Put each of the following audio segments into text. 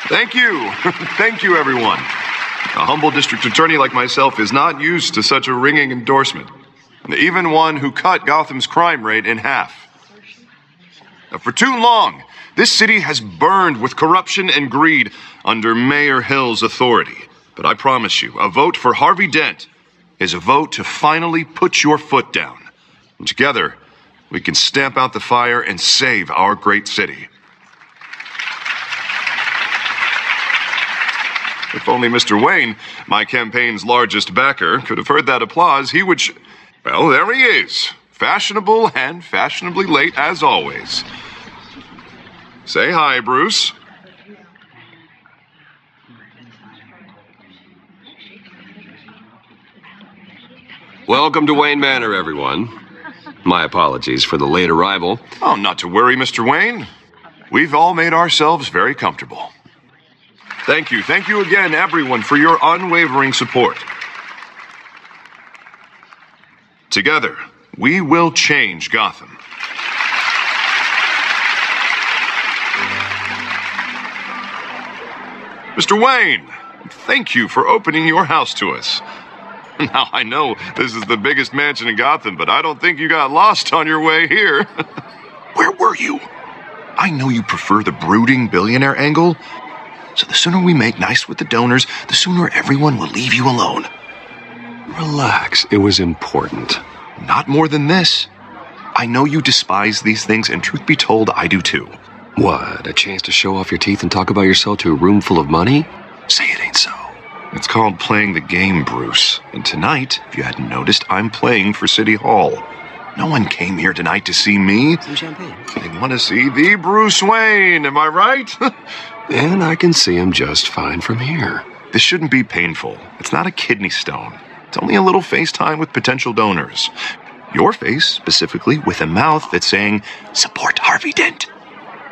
Thank you. Thank you, everyone. A humble district attorney like myself is not used to such a ringing endorsement. Even one who cut Gotham's crime rate in half. For too long, this city has burned with corruption and greed under Mayor Hill's authority. But I promise you, a vote for Harvey Dent is a vote to finally put your foot down. And together, we can stamp out the fire and save our great city. If only Mr. Wayne, my campaign's largest backer, could have heard that applause, he would... Well, there he is. Fashionable and fashionably late as always. Say hi, Bruce. Welcome to Wayne Manor, everyone. My apologies for the late arrival. Oh, not to worry, Mr. Wayne. We've all made ourselves very comfortable. Thank you. Thank you again, everyone, for your unwavering support. Together, we will change Gotham. Mr. Wayne, thank you for opening your house to us. Now, I know this is the biggest mansion in Gotham, but I don't think you got lost on your way here. Where were you? I know you prefer the brooding billionaire angle, so the sooner we make nice with the donors, the sooner everyone will leave you alone. Relax, it was important. Not more than this. I know you despise these things, and truth be told, I do too. What, a chance to show off your teeth and talk about yourself to a room full of money? Say it ain't so. It's called playing the game, Bruce. And tonight, if you hadn't noticed, I'm playing for City Hall. No one came here tonight to see me. Some champagne. They want to see the Bruce Wayne, am I right? And I can see him just fine from here. This shouldn't be painful. It's not a kidney stone. It's only a little FaceTime with potential donors. Your face, specifically, with a mouth that's saying, support Harvey Dent.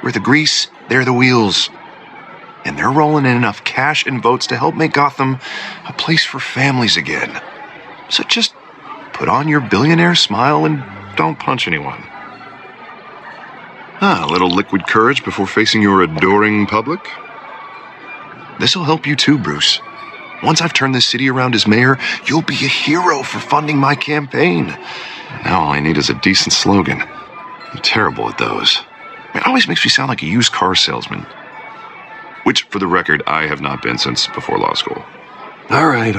We're the grease, they're the wheels. And they're rolling in enough cash and votes to help make Gotham a place for families again. So just put on your billionaire smile and don't punch anyone. A little liquid courage before facing your adoring public. This'll help you too, Bruce. Once I've turned this city around as mayor, you'll be a hero for funding my campaign. Now all I need is a decent slogan. I'm terrible at those. It always makes me sound like a used car salesman. Which, for the record, I have not been since before law school. All right.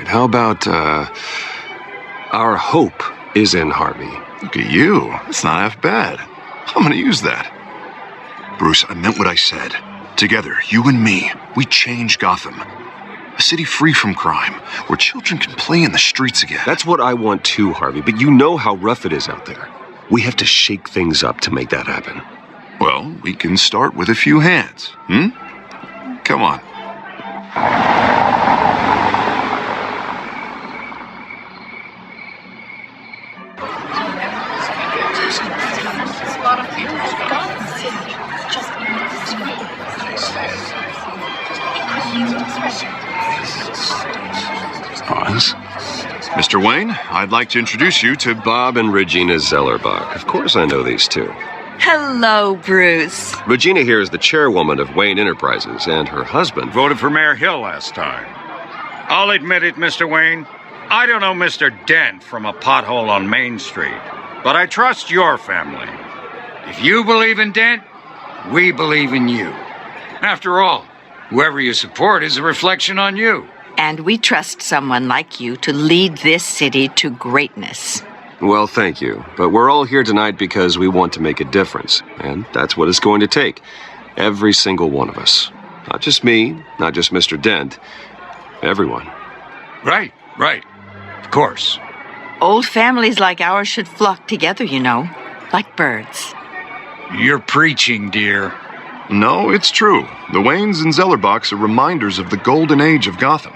How about, our hope is in Harvey? Look at you. That's not half bad. I'm gonna use that. Bruce, I meant what I said. Together, you and me, we change Gotham. A city free from crime, where children can play in the streets again. That's what I want too, Harvey, but you know how rough it is out there. We have to shake things up to make that happen. Well, we can start with a few hands, Come on. Pause. Mr. Wayne, I'd like to introduce you to Bob and Regina Zellerbach. Of course I know these two. Hello, Bruce. Regina here is the chairwoman of Wayne Enterprises, and her husband Voted for Mayor Hill last time. I'll admit it, Mr. Wayne. I don't know Mr. Dent from a pothole on Main Street, but I trust your family. If you believe in Dent, we believe in you. After all, whoever you support is a reflection on you. And we trust someone like you to lead this city to greatness. Well, thank you. But we're all here tonight because we want to make a difference. And that's what it's going to take. Every single one of us. Not just me, not just Mr. Dent. Everyone. Right. Of course. Old families like ours should flock together, you know, like birds. You're preaching, dear. No, it's true. The Waynes and Zellerbachs are reminders of the golden age of Gotham.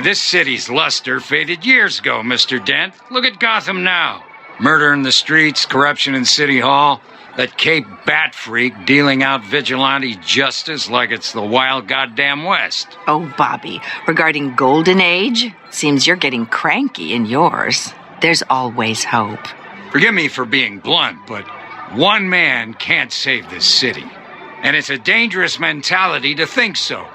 This city's luster faded years ago, Mr. Dent. Look at Gotham now. Murder in the streets, corruption in City Hall, that Cape Bat freak dealing out vigilante justice like it's the wild goddamn West. Oh, Bobby, regarding Golden Age, seems you're getting cranky in yours. There's always hope. Forgive me for being blunt, but one man can't save this city. And it's a dangerous mentality to think so.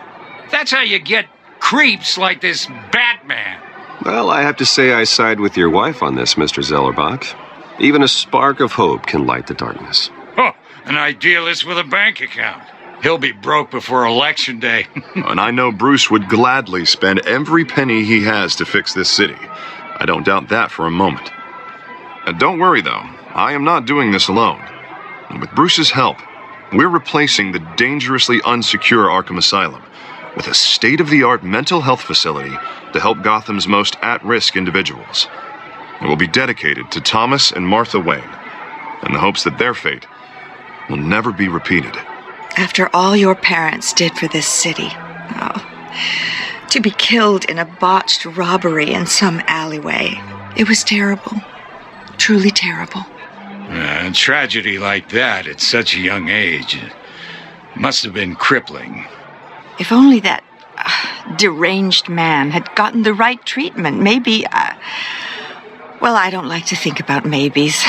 That's how you get creeps like this Batman. Well, I have to say I side with your wife on this, Mr. Zellerbach. Even a spark of hope can light the darkness. Oh, an idealist with a bank account. He'll be broke before Election Day. And I know Bruce would gladly spend every penny he has to fix this city. I don't doubt that for a moment. And don't worry, though. I am not doing this alone. And with Bruce's help, we're replacing the dangerously unsecure Arkham Asylum with a state-of-the-art mental health facility to help Gotham's most at-risk individuals. It will be dedicated to Thomas and Martha Wayne, in the hopes that their fate will never be repeated. After all your parents did for this city, to be killed in a botched robbery in some alleyway, it was terrible. Truly terrible. A tragedy like that at such a young age must have been crippling. If only that deranged man had gotten the right treatment, maybe... well, I don't like to think about maybes.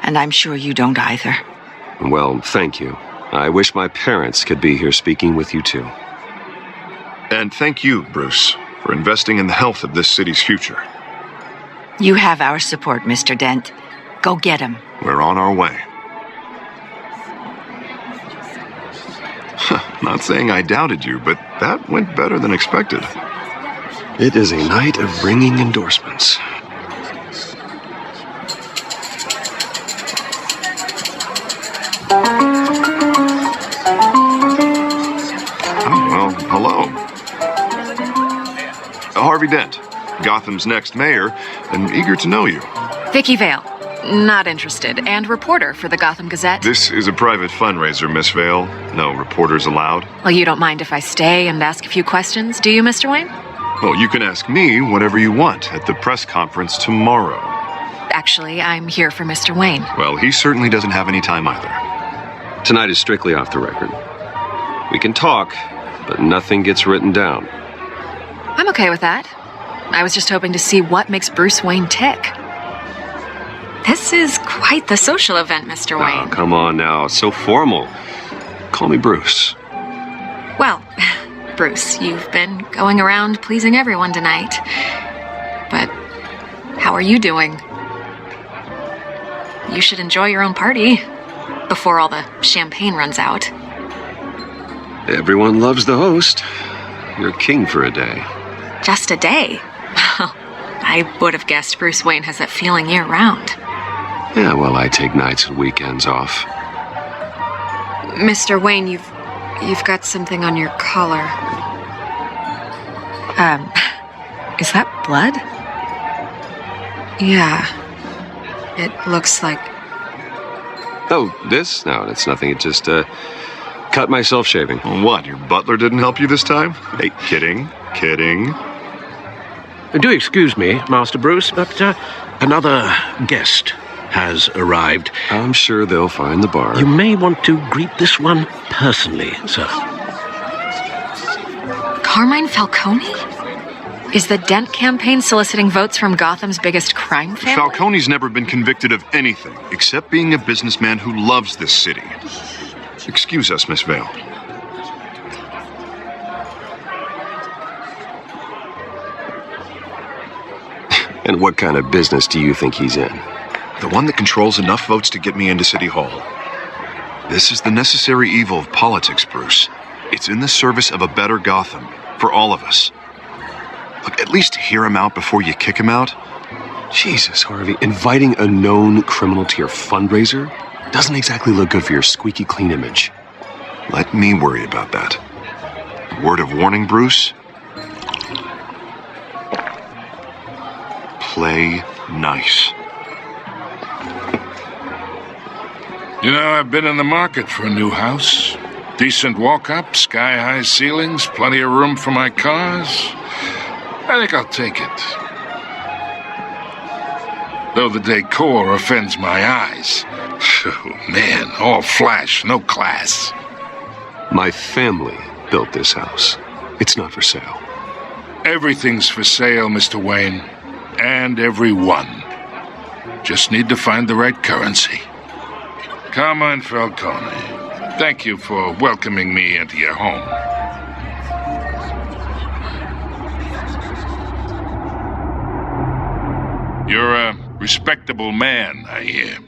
And I'm sure you don't either. Well, thank you. I wish my parents could be here speaking with you too. And thank you, Bruce, for investing in the health of this city's future. You have our support, Mr. Dent. Go get him. We're on our way. Not saying I doubted you, but that went better than expected. It is a night of ringing endorsements. Hello. Harvey Dent, Gotham's next mayor, and eager to know you. Vicky Vale, not interested, and reporter for the Gotham Gazette. This is a private fundraiser, Miss Vale. No reporters allowed. Well, you don't mind if I stay and ask a few questions, do you, Mr. Wayne? Well, you can ask me whatever you want at the press conference tomorrow. Actually, I'm here for Mr. Wayne. Well, he certainly doesn't have any time either. Tonight is strictly off the record. We can talk, but nothing gets written down. I'm okay with that. I was just hoping to see what makes Bruce Wayne tick. This is quite the social event, Mr. Wayne. Oh, come on now. It's so formal. Call me Bruce. Well, Bruce, you've been going around pleasing everyone tonight. But how are you doing? You should enjoy your own party before all the champagne runs out. Everyone loves the host. You're king for a day. Just a day? I would have guessed Bruce Wayne has that feeling year-round. Yeah, well, I take nights and weekends off. Mr. Wayne, you've got something on your collar. Is that blood? Yeah. It looks like... Oh, this? No, it's nothing. It just, cut myself shaving. What, your butler didn't help you this time? Hey, kidding. Do excuse me, Master Bruce, but another guest has arrived. I'm sure they'll find the bar. You may want to greet this one personally, sir. Carmine Falcone? Is the Dent campaign soliciting votes from Gotham's biggest crime family? Falcone's never been convicted of anything except being a businessman who loves this city. Excuse us, Miss Vale. And what kind of business do you think he's in? The one that controls enough votes to get me into City Hall. This is the necessary evil of politics, Bruce. It's in the service of a better Gotham, for all of us. Look, at least hear him out before you kick him out. Jesus, Harvey, inviting a known criminal to your fundraiser doesn't exactly look good for your squeaky clean image. Let me worry about that. Word of warning, Bruce? Play nice. You know, I've been in the market for a new house. Decent walk-up, sky-high ceilings, plenty of room for my cars. I think I'll take it. Though the decor offends my eyes. Oh, man, all flash, no class. My family built this house. It's not for sale. Everything's for sale, Mr. Wayne. And everyone. Just need to find the right currency. Carmine Falcone. Thank you for welcoming me into your home. You're a respectable man, I hear.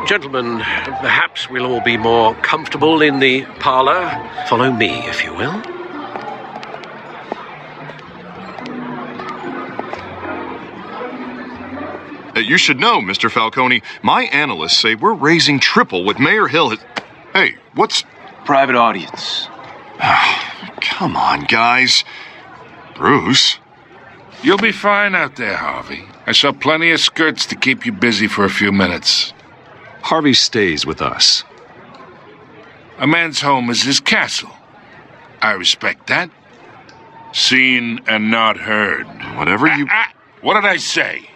Gentlemen, perhaps we'll all be more comfortable in the parlor. Follow me, if you will. You should know, Mr. Falcone, my analysts say we're raising triple what Mayor Hill has... Hey, what's... Private audience. Come on, guys. Bruce? You'll be fine out there, Harvey. I saw plenty of skirts to keep you busy for a few minutes. Harvey stays with us. A man's home is his castle. I respect that. Seen and not heard. Whatever you... What did I say?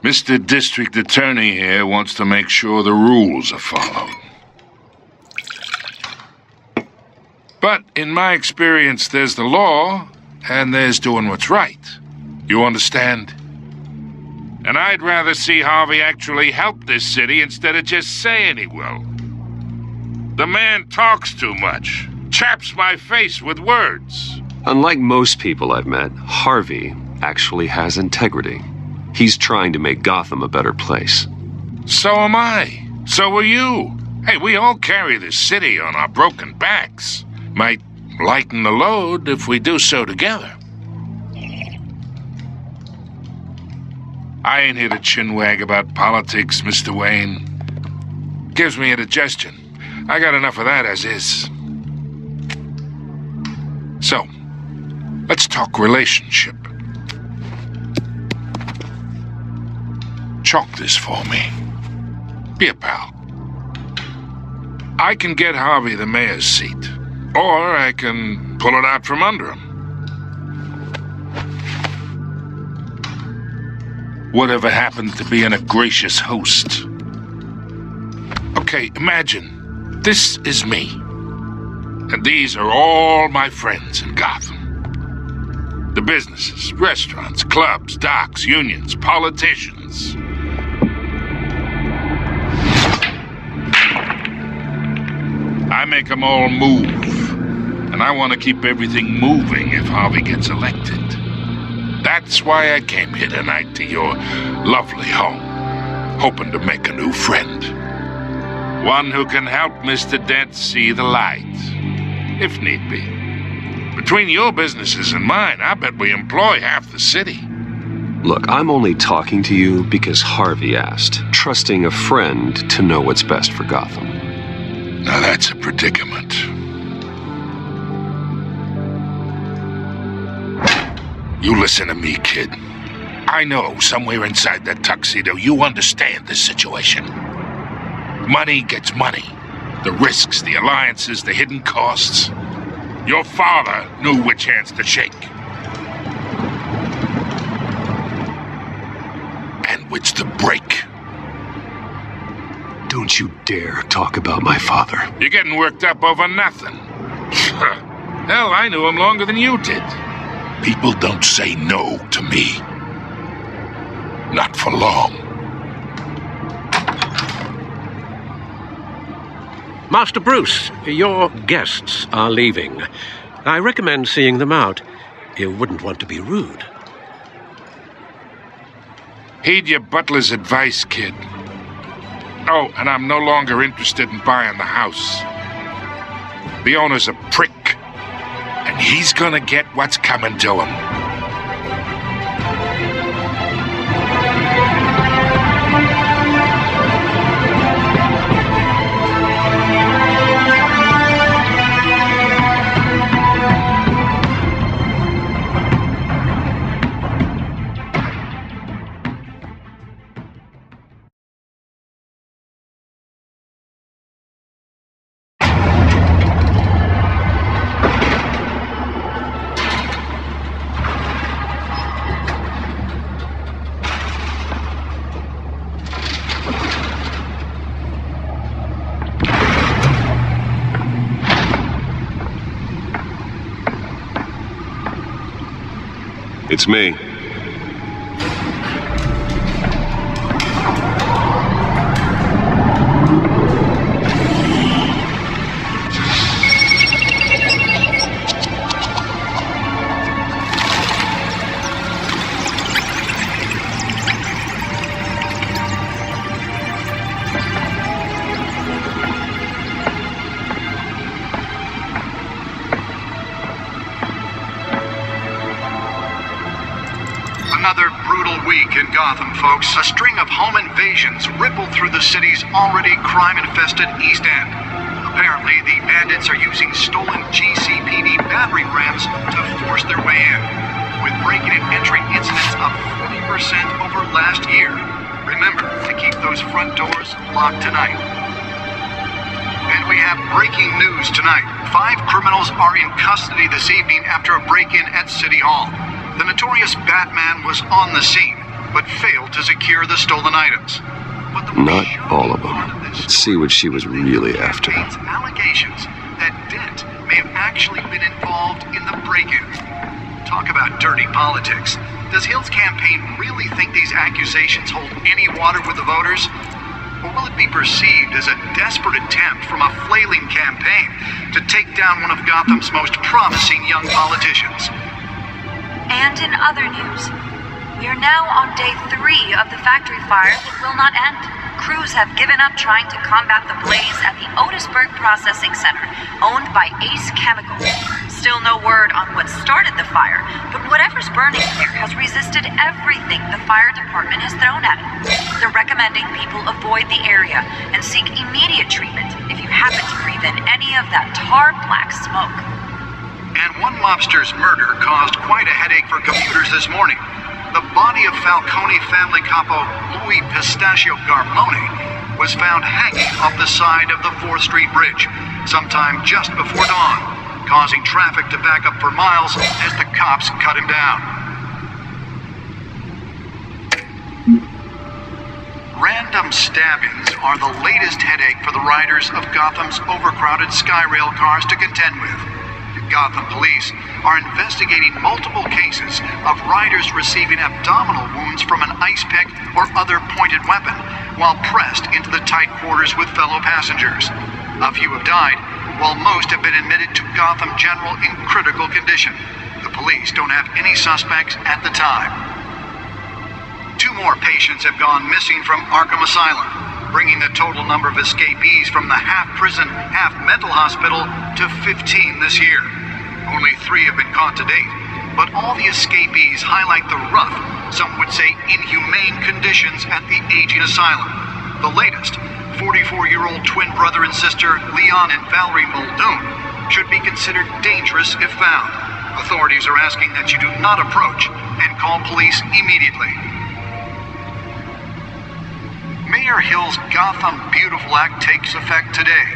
Mr. District Attorney here wants to make sure the rules are followed. But in my experience, there's the law, and there's doing what's right. You understand? And I'd rather see Harvey actually help this city instead of just saying he will. The man talks too much, chaps my face with words. Unlike most people I've met, Harvey actually has integrity. He's trying to make Gotham a better place. So am I. So are you. Hey, we all carry this city on our broken backs. Might lighten the load if we do so together. I ain't here to chinwag about politics, Mr. Wayne. Gives me indigestion. I got enough of that as is. So, let's talk relationship. Chalk this for me. Be a pal. I can get Harvey the mayor's seat, or I can pull it out from under him. Whatever happened to being a gracious host? Okay, imagine, this is me. And these are all my friends in Gotham. The businesses, restaurants, clubs, docks, unions, politicians. I make them all move. And I want to keep everything moving if Harvey gets elected. That's why I came here tonight to your lovely home, hoping to make a new friend. One who can help Mr. Dent see the light, if need be. Between your businesses and mine, I bet we employ half the city. Look, I'm only talking to you because Harvey asked, trusting a friend to know what's best for Gotham. Now that's a predicament. You listen to me, kid. I know somewhere inside that tuxedo you understand this situation. Money gets money. The risks, the alliances, the hidden costs. Your father knew which hands to shake. And which to break. Don't you dare talk about my father. You're getting worked up over nothing. Hell, I knew him longer than you did. People don't say no to me. Not for long. Master Bruce, your guests are leaving. I recommend seeing them out. You wouldn't want to be rude. Heed your butler's advice, kid. Oh, and I'm no longer interested in buying the house. The owner's a prick. And he's gonna get what's coming to him. Beats me. Another brutal week in Gotham, folks. A string of home invasions rippled through the city's already crime-infested East End. Apparently, the bandits are using stolen GCPD battery rams to force their way in, with breaking and entering incidents up 40% over last year. Remember to keep those front doors locked tonight. And we have breaking news tonight. 5 criminals are in custody this evening after a break-in at City Hall. The notorious Batman was on the scene, but failed to secure the stolen items. But the Not all of them. Let's see what she was really after. Allegations that Dent may have actually been involved in the break-in. Talk about dirty politics. Does Hill's campaign really think these accusations hold any water with the voters? Or will it be perceived as a desperate attempt from a flailing campaign to take down one of Gotham's most promising young politicians? And in other news, we are now on day 3 of the factory fire that will not end. Crews have given up trying to combat the blaze at the Otisburg Processing Center, owned by Ace Chemical. Still no word on what started the fire, but whatever's burning here has resisted everything the fire department has thrown at it. They're recommending people avoid the area and seek immediate treatment if you happen to breathe in any of that tar-black smoke. And one mobster's murder caused quite a headache for commuters this morning. The body of Falcone family capo Louis Pistachio Garmone was found hanging off the side of the 4th Street Bridge sometime just before dawn, causing traffic to back up for miles as the cops cut him down. Random stabbings are the latest headache for the riders of Gotham's overcrowded Skyrail cars to contend with. Gotham police are investigating multiple cases of riders receiving abdominal wounds from an ice pick or other pointed weapon while pressed into the tight quarters with fellow passengers. A few have died, while most have been admitted to Gotham General in critical condition. The police don't have any suspects at the time. 2 more patients have gone missing from Arkham Asylum, bringing the total number of escapees from the half-prison, half-mental hospital to 15 this year. Only 3 have been caught to date, but all the escapees highlight the rough, some would say inhumane conditions at the aging asylum. The latest, 44-year-old twin brother and sister Leon and Valerie Muldoon, should be considered dangerous if found. Authorities are asking that you do not approach and call police immediately. Mayor Hill's Gotham Beautiful Act takes effect today,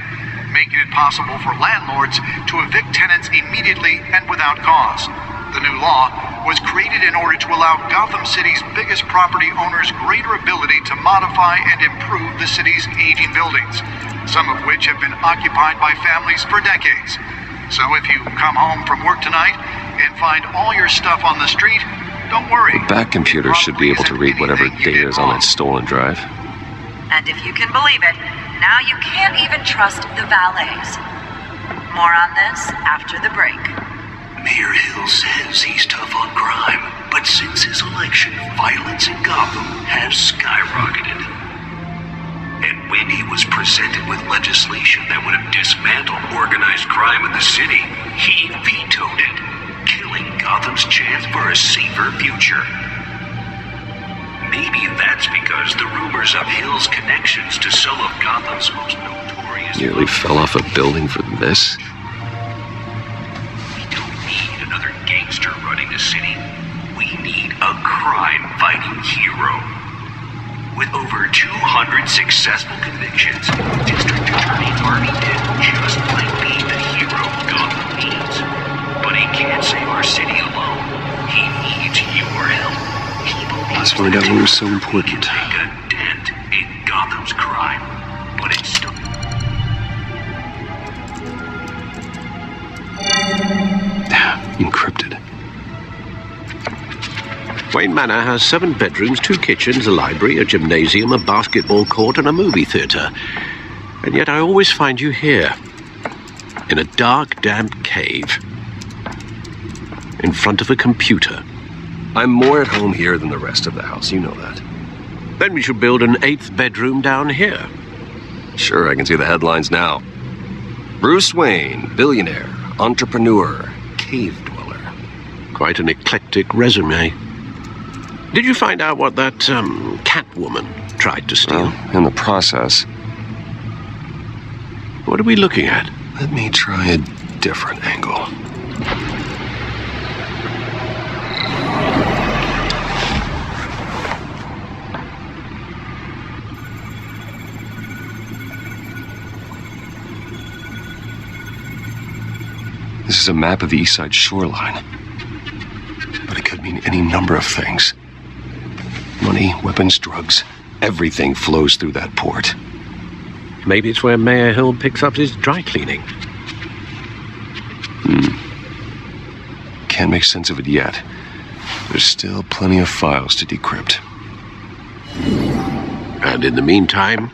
making it possible for landlords to evict tenants immediately and without cause. The new law was created in order to allow Gotham City's biggest property owners greater ability to modify and improve the city's aging buildings, some of which have been occupied by families for decades. So if you come home from work tonight and find all your stuff on the street, don't worry. The back computer should be able to read whatever data is on that stolen drive. And if you can believe it, now you can't even trust the valets. More on this after the break. Mayor Hill says he's tough on crime, but since his election, violence in Gotham has skyrocketed. And when he was presented with legislation that would have dismantled organized crime in the city, he vetoed it, killing Gotham's chance for a safer future. Maybe that's because the rumors of Hill's connections to some of Gotham's most notorious... Nearly fell off a building for this? We don't need another gangster running the city. We need a crime-fighting hero. With over 200 successful convictions, District Attorney Harvey Dent just might be the hero Gotham needs. But he can't save our city alone. He needs your help. Let's find out who's so important. Make a dent in Gotham's crime, but it's still... Encrypted. Wayne Manor has 7 bedrooms, 2 kitchens, a library, a gymnasium, a basketball court, and a movie theatre. And yet I always find you here, in a dark, damp cave, in front of a computer. I'm more at home here than the rest of the house, you know that. Then we should build an 8th bedroom down here. Sure, I can see the headlines now. Bruce Wayne, billionaire, entrepreneur, cave dweller. Quite an eclectic resume. Did you find out what that, Catwoman tried to steal? Well, in the process. What are we looking at? Let me try a different angle. This is a map of the East Side shoreline. But it could mean any number of things. Money, weapons, drugs, everything flows through that port. Maybe it's where Mayor Hill picks up his dry cleaning. Can't make sense of it yet. There's still plenty of files to decrypt. And in the meantime,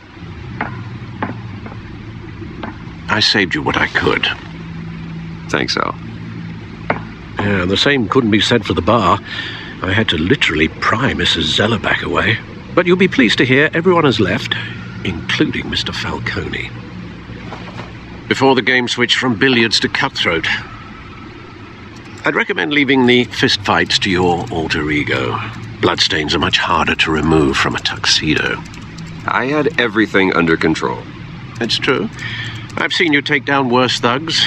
I saved you what I could. Thanks, Al. Yeah, the same couldn't be said for the bar. I had to literally pry Mrs. Zellerback away. But you'll be pleased to hear everyone has left, including Mr. Falcone. Before the game switched from billiards to cutthroat. I'd recommend leaving the fistfights to your alter ego. Bloodstains are much harder to remove from a tuxedo. I had everything under control. It's true. I've seen you take down worse thugs.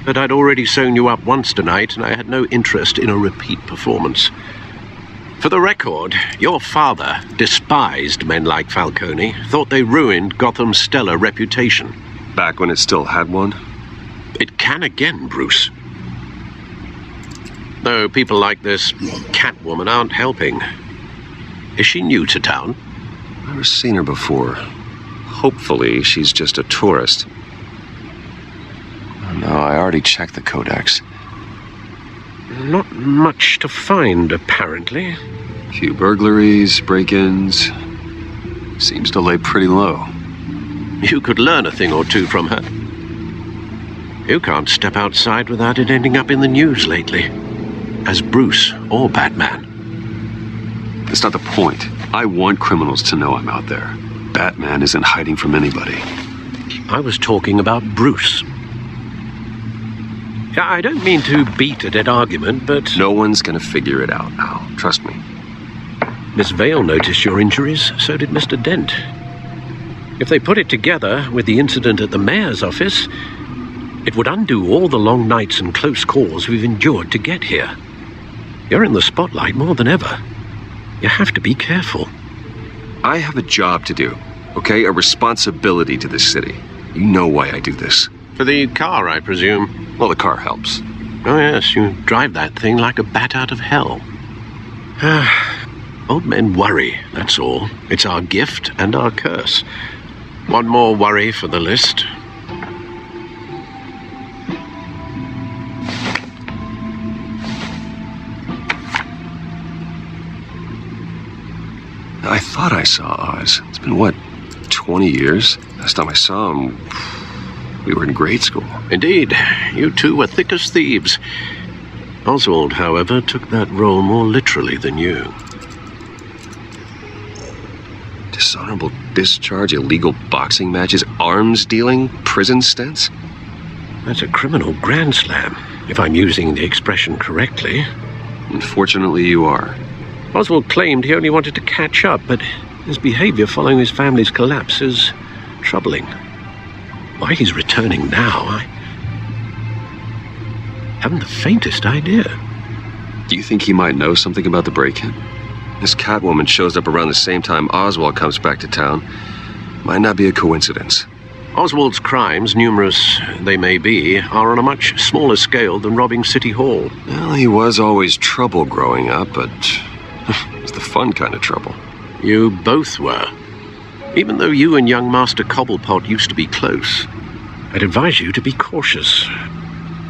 But I'd already sewn you up once tonight, and I had no interest in a repeat performance. For the record, your father despised men like Falcone, thought they ruined Gotham's stellar reputation. Back when it still had one? It can again, Bruce. Though people like this Catwoman aren't helping. Is she new to town? Never seen her before. Hopefully, she's just a tourist. No, I already checked the codex. Not much to find, apparently. Few burglaries, break-ins. Seems to lay pretty low. You could learn a thing or two from her. You can't step outside without it ending up in the news lately. As Bruce or Batman. That's not the point. I want criminals to know I'm out there. Batman isn't hiding from anybody. I was talking about Bruce. I don't mean to beat a dead argument, but... No one's gonna figure it out, Al. Trust me. Miss Vale noticed your injuries, so did Mr. Dent. If they put it together with the incident at the mayor's office, it would undo all the long nights and close calls we've endured to get here. You're in the spotlight more than ever. You have to be careful. I have a job to do, okay? A responsibility to this city. You know why I do this. For the car, I presume. Well, the car helps. Oh, yes, you drive that thing like a bat out of hell. Old men worry, that's all. It's our gift and our curse. One more worry for the list. I thought I saw Oz. It's been, what, 20 years? Last time I saw him, we were in grade school. Indeed, you two were thick as thieves. Oswald, however, took that role more literally than you. Dishonorable discharge, illegal boxing matches, arms dealing, prison stints? That's a criminal grand slam, if I'm using the expression correctly. Unfortunately, you are. Oswald claimed he only wanted to catch up, but his behavior following his family's collapse is troubling. Why he's returning now, I haven't the faintest idea. Do you think he might know something about the break-in? This Catwoman shows up around the same time Oswald comes back to town. Might not be a coincidence. Oswald's crimes, numerous they may be, are on a much smaller scale than robbing City Hall. Well, he was always trouble growing up, but it's the fun kind of trouble. You both were. Even though you and young Master Cobblepot used to be close, I'd advise you to be cautious.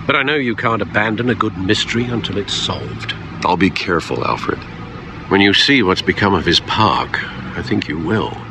But I know you can't abandon a good mystery until it's solved. I'll be careful, Alfred. When you see what's become of his park, I think you will.